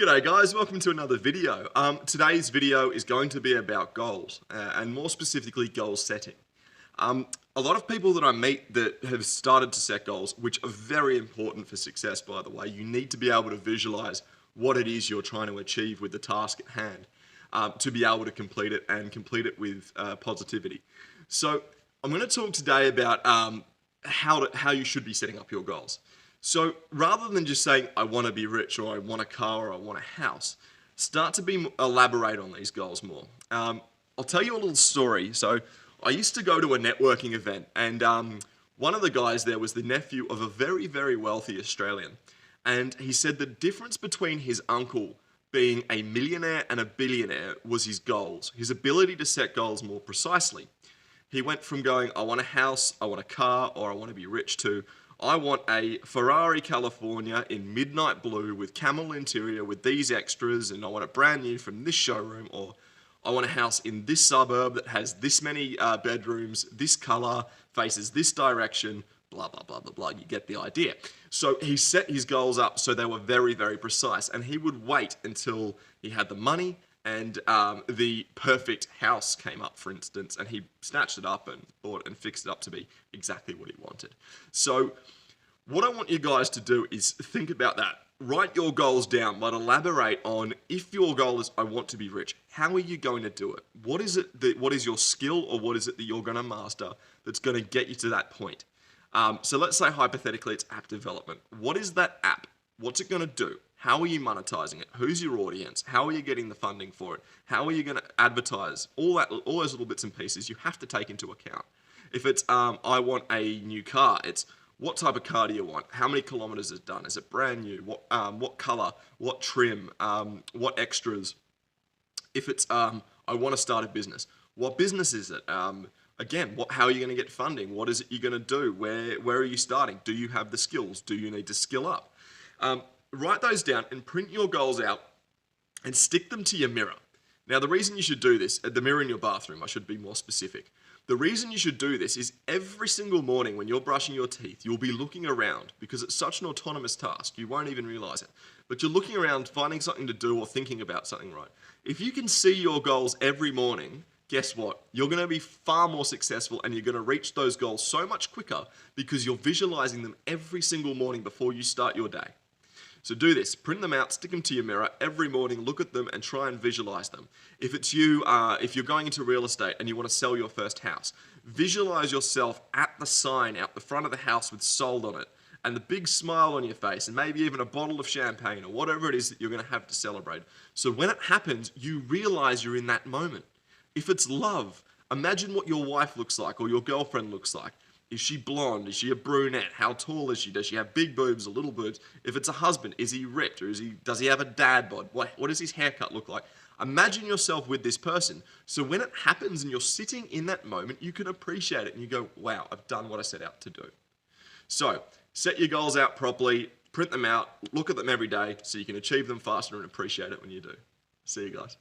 G'day guys, welcome to another video. Today's video is going to be about goals, and more specifically goal setting. A lot of people that I meet that have started to set goals, which are very important for success by the way, you need to be able to visualize what it is you're trying to achieve with the task at hand, to be able to complete it and complete it with positivity. So I'm going to talk today about how you should be setting up your goals. So rather than just saying, I want to be rich, or I want a car, or I want a house, start to elaborate on these goals more. I'll tell you a little story. So I used to go to a networking event, and one of the guys there was the nephew of a very, very wealthy Australian. And he said the difference between his uncle being a millionaire and a billionaire was his goals, his ability to set goals more precisely. He went from going, I want a house, I want a car, or I want to be rich, to I want a Ferrari California in midnight blue with camel interior with these extras, and I want it brand new from this showroom, or I want a house in this suburb that has this many bedrooms, this color, faces this direction, blah, blah, blah, blah, blah. You get the idea. So he set his goals up so they were very, very precise, and he would wait until he had the money and the perfect house came up, for instance, and he snatched it up and bought it and fixed it up to be exactly what he wanted. So what I want you guys to do is think about that. Write your goals down, but elaborate on, if your goal is, I want to be rich, how are you going to do it? What is your skill, or what is it that you're going to master that's going to get you to that point? So let's say hypothetically it's app development. What is that app? What's it going to do? How are you monetizing it? Who's your audience? How are you getting the funding for it? How are you going to advertise? All those little bits and pieces you have to take into account. If it's, I want a new car, it's what type of car do you want? How many kilometers is it done? Is it brand new? What color? What trim? What extras? If it's, I want to start a business, what business is it? Again, how are you going to get funding? What is it you're going to do? Where are you starting? Do you have the skills? Do you need to skill up? Write those down and print your goals out and stick them to your mirror. Now, the reason you should do this, at the mirror in your bathroom, I should be more specific. The reason you should do this is every single morning when you're brushing your teeth, you'll be looking around, because it's such an autonomous task, you won't even realize it. But you're looking around, finding something to do or thinking about something, right? If you can see your goals every morning, guess what? You're going to be far more successful, and you're going to reach those goals so much quicker because you're visualizing them every single morning before you start your day. So do this, print them out, stick them to your mirror every morning, look at them and try and visualize them. If it's you, if you're going into real estate and you want to sell your first house, visualize yourself at the sign out the front of the house with sold on it, and the big smile on your face, and maybe even a bottle of champagne or whatever it is that you're going to have to celebrate. So when it happens, you realize you're in that moment. If it's love, imagine what your wife looks like or your girlfriend looks like. Is she blonde? Is she a brunette? How tall is she? Does she have big boobs or little boobs? If it's a husband, is he ripped, or does he have a dad bod? What does his haircut look like? Imagine yourself with this person. So when it happens and you're sitting in that moment, you can appreciate it and you go, wow, I've done what I set out to do. So set your goals out properly, print them out, look at them every day so you can achieve them faster and appreciate it when you do. See you guys.